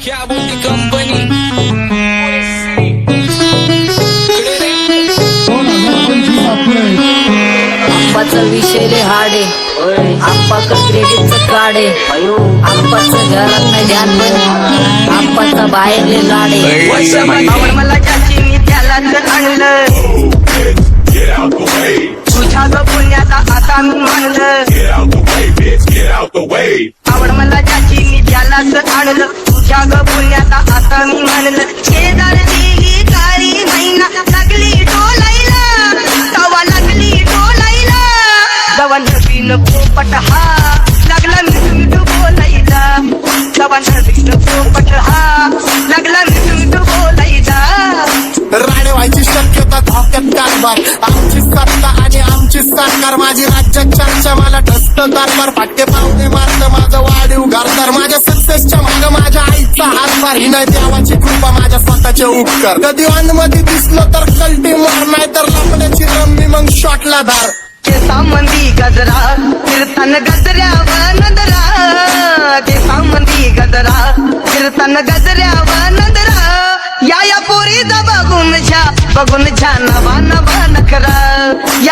क्या बोलती कंपनी आप्पाचं विषय रे हाडे आप्पाचं क्रेडिटचं काढे आप्पाचं घरात नाही ध्यान पण आप्पाचा बाहेरले लाडे आवड मला ज्याची मी त्यालाच आणलं तुझ्या ग पुण्याचा आता मी मानलं आवड मला ज्याची मी त्यालाच आणलं तुझ्या ग पुण्याचा आता मी मानलं शेजार दिली काळी महिना लागली डोलायला तवा लागली डोलायला जवा नवीन पोपट हा लागला मिठू बोलायला जवा नवीन पोपट हा लागला मिठू बोलायला राणे व्हायची शक्यता धोक्यात कारभार आमची सत्ता आणि आमची सरकार माझी राज्यात चर्चा मला ठसत कारभार फाटके पावणे मारत माझं वाढीव घरदार माझ्या सक्सेसच्या माग माझ्या आईचा हातभार ही नाही देवाची कृपा माझ्या स्वतःचे उपकार कधी मध्ये दिसलं तर कल्टी मार नाही तर लपण्याची रम्मी मग शॉटला धार केसामंदी गजरा फिरताना गजऱ्यावर नजरा केसामंदी गजरा फिरताना गजऱ्यावर नजरा या पोरीचा बघून झा नवा नवा नखरा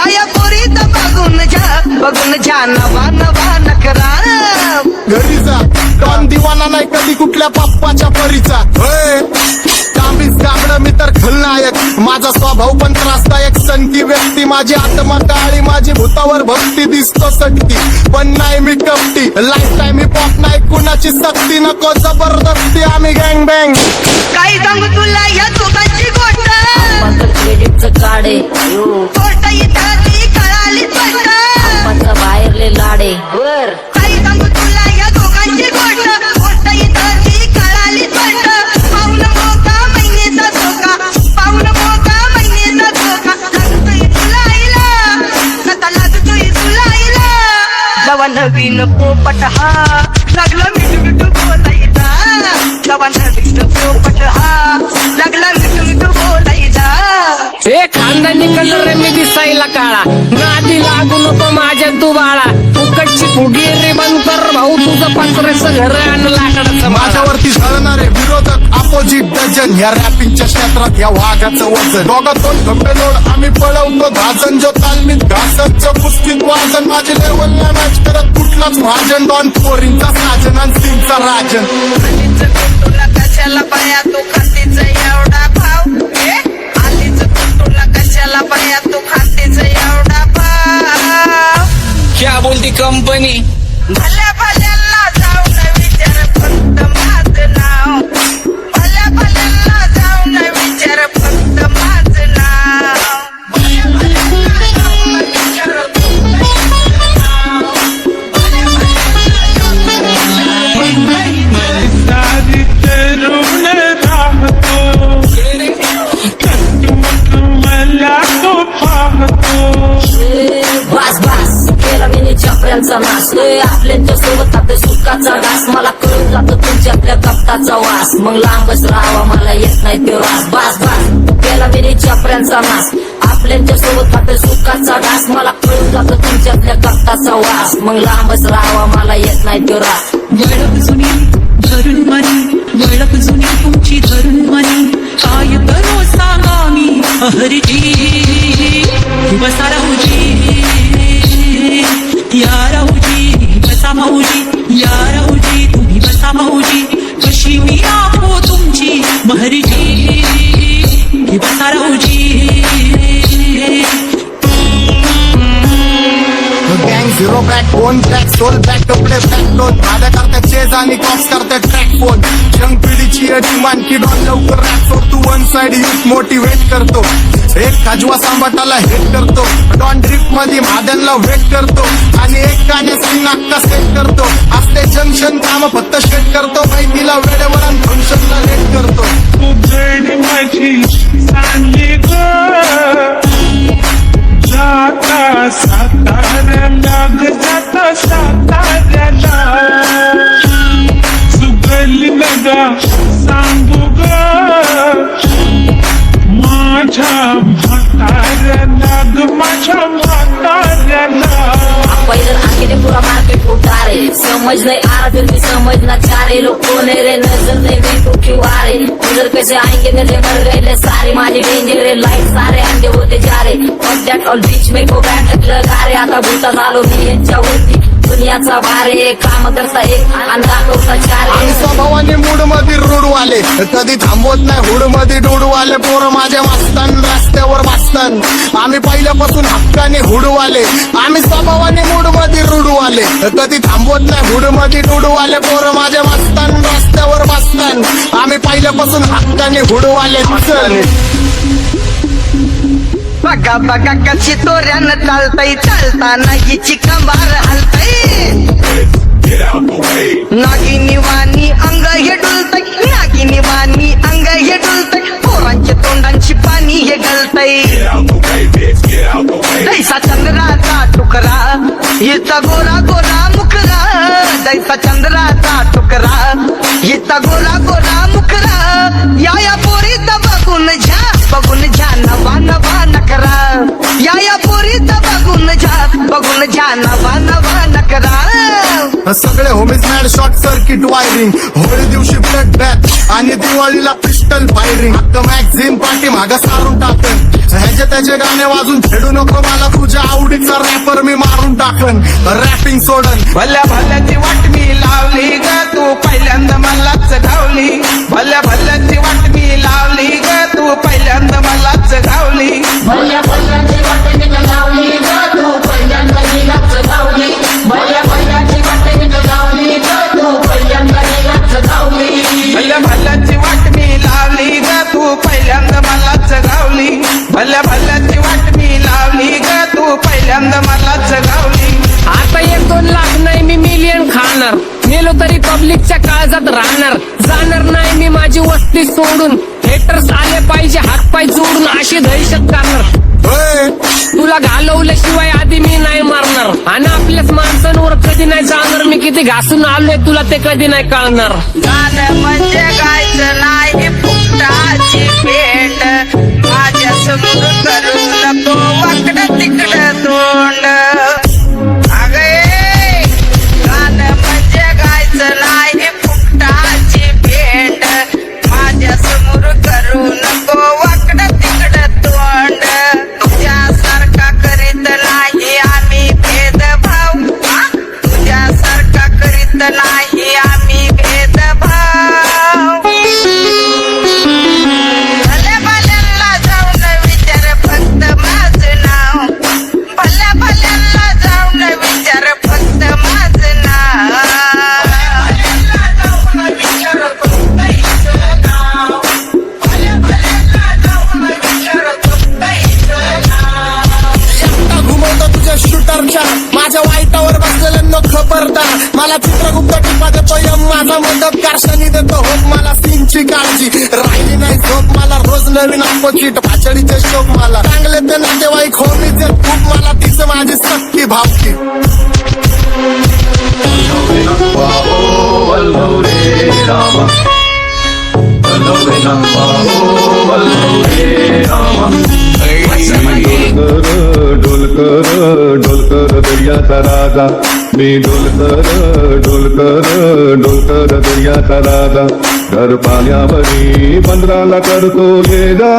या पोरीचा बघून झा नवा नवा नखरा घरी जा डॉन दिवाना नाही कधी कुठल्या पप्पाच्या परीचा कामीच गाबड मी तर खलनायक माझा स्वभाव पण त्रासदायक सनकी व्यक्ती माझी आत्मा काळी माझी भूतावर भक्ती दिसतो सटकी पण नाही मी कपटी लाईफ टाईम ही पॉप नाही कुणाची सक्ती नको जबरदस्ती आम्ही गँग बँग काही सांगू तुला या दोघांची गोष्ट आप्पाचं क्रेडिटचं काढे गोष्ट इथं ती कळाली स्पष्ट आप्पाचा बाहेरले लाडे काही सांगू तुला या दोघांची गोष्ट इथं ती कळाली स्पष्ट पाऊल मोका महिनेचा धोका पाऊल मोका महिनेचा धोका लागतोय तुला आईला नका लागतोय तुला आईला जवा नवीन पोपट हा लागला मिठू बोलायचा जवा नवीन पोपट हा लागला मिठू बोलायचा हे खानदानी कलर रे मी दिसायला काळा नादी लागू नको माझ्या तू बाळा फुकटची फुगी रे बंद कर भाऊ तुझं पत्र्याचं घर आणि लाकडाचं माझ्यावरती झळणारे विरोधक अपोजिट डझन या रॅपिंगच्या क्षेत्रात या वाघाचं वजन दोघातून खंबे लोड आम्ही पळवतो धाजन जो तालमीत घासतचं पुस्तीत वाजन माझी लेवल नाही मॅच करत कुठलाच भाजन डॉन पोरींचा साजन आणि सिंगचा राजन तुला कशाला पाया तू खातीच एवढा भाव आलीच तुला कशाला पाया तू खातीच एवढा भाव क्या बोलती कंपनी भल्या भल्यांना जाऊन विचार फक्त माझं नाव भल्या भल्यांना जाऊन विचार फक्त माझं नाव भल्या भल्यांना जाऊन विचार फक्त माझं नाव भल्या सारी तरुण राहतो मला तो पाहतो बास बास केला मी चपऱ्यांचा नाश आपल्या सोबत आपल्या सुखाचा घास मला कळून जातो तुमच्यातल्या कपटाचा वास मग लांबच राहावा मला येत नाही तो रास बास बास केला मी चपऱ्यांचा नाश आपल्या सोबत आपल्या सुखाचा घास मला कळून जातो तुमच्यातल्या कपटाचा वास मग लांबच राहावा मला येत नाही तो रास वळख जुनी धरून मनी वळख जुनी तुमची धरून मनी काय करो सांगा मी अहरजी बसा राहूजी या राहूजी बसा भाऊजी या राहूजी तुम्ही बसा भाऊजी कशी मी राहो तुमची महरजी बसा राहूजी गँग zero back phone track soul back कपडे बॅक दोन भाड्या करतात चेज आणि कॉप्स करतात ट्रॅक फोन यंग पिढीची डिमांड की डॉन लवकर रॅप सोड तू वन साइड युथ मोटिवेट करतो एक काजवा सांबाटाला हेट करतो डॉन ड्रिफ्ट मध्ये महादनला वेट करतो आणि एक गाण्याची नाक्का सेट करतो असते जंक्शन काम फक्त शेट करतो माहितीला वेळेवर आणि फंक्शनला लेट करतो तुझडी माझी चांगली ग जाता साताऱ्याला जाता साताऱ्याला सुगली नगा सांगू ग माझ्या म्हाताऱ्याला ग माझ्या म्हाताऱ्याला पहिलं आखिरे पुरा मार्केट उतारे समज नहीं आ रहा फिर भी समझना चाह रहे लोग कौन है रे नजर नहीं तू क्यों आ रहे उधर कैसे आएंगे मेरे मर गए सारे माझे डेंजर लाईट सारे अंडे होते जा रे और दॅट ऑल बीच में गो बॅट लगा रे आता भूता झालो मी यांच्यावरती दुनियाचा भारे काम करता एक आणि दाखवता चार आणि स्वभावाने मूड मध्ये रूडवाले कधी थांबवत नाही हुड मध्ये डोडवाले पोरं माझ्या मस्तान रस्त्यावर बसतान आम्ही पहिल्यापासून हक्काने हुडवाले आम्ही स्वभावाने मूड मध्ये रूडवाले कधी थांबवत नाही हुड मध्ये डोडवाले पोरं माझ्या मस्तान रस्त्यावर बसतान आम्ही पहिल्यापासून हक्काने हुडवाले बघा बघा कशी तोऱ्यानं चालतय चालताना हिची कंबार हलतय नागिनी वाणी अंग हे डुलतय नागिनी वाणी अंग हे डुलतय पोरांच्या तोंडांची पाणी हे गलतय जैसा चंद्राचा तुकडा हिचा गोरा गोरा मुखरा जैसा चंद्राचा तुकडा हिचा गोरा गोरा मुखरा या पोरीचा बघून झा नवा नवा नकरा या पोरीचा बघून झा नवा नवा नकरा सगळे homies mad short circuit wiring Holi दिवशी ब्लड बॅथ आणि दिवाळीला पिस्टल फायरिंग हक्क मॅगझिन पाठी मागा सारून टाकन ह्याचे त्याचे गाणे वाजून खेळू नको मला तुझ्या आवडीचा रॅपर मी मारून टाकन रॅपिंग सोडन भल्या भल्याची वाट मी लावली ग तू पहिल्यांदा मलाच गावली भल्या भल्याची वाट मी लावली ग तू पहिल्यांदा मलाच गावली भल्या भल्याची वाट मी लावली ग तू पहिल्यांदा नीलाच गावली भल्या भल्याची वाट मी लावली ग तू पहिल्यांदा नीलाच गावली भल्या भल्याची वाट मी लावली ग तू पहिल्यांदा मलाच गावली भल्या भल्याची वाट मी लावली ग तू पहिल्यांदा मलाच गावली आता 1-2 लाख नाही मी मिलियन खाणार मेलो तरी पब्लिकच्या काळजात राहणार जाणार नाही मी माझी वस्ती सोडून हेटर्स आले पाहिजे हातपाय जोडून अशी दहशत करणार तुला घालवल्याशिवाय आधी मी नाही मारणार आणि आपल्याच माणसांवर कधी नाही जाणार मी किती घासून आलोय तुला ते कधी नाही कळणार गाणं म्हणजे गायचं नाही फुकटाची भेट माझ्या समोर करू नको वाकडं तिकडं तोंड अगे गाणं म्हणजे गायचं नाही फुकटाची भेट माझ्या समोर करू नको वाकडं तिकडं तोंड तुझ्यासारखा करीत नाही आम्ही भेदभाव तुझ्यासारखा करीत नाही आम्ही भेदभाव भल्या भल्यांना जाऊन विचार फक्त माझं नाव भल्या भल्यांना जाऊन विचार फक्त माझं नाव घुमवतो तुझ्या शूटरच्या माझ्या वाईटावर बसलेल्यांना खबरदार मला चित्रगुप्त टिपा देतो यम माझा मदतगार शनी देतो होप मला सीनची काळजी राहिली नाही झोप मला रोज नवीन अपोजिट भाचडीचे शोक मला चांगले ते नातेवाईक होमीचे खूप मला तिचं माझी सक्की भावकी डोलकर दर्याचा राजा मी डोलकर दर्याचा राजा घर पाण्यावरी बंदराला करतो ये जा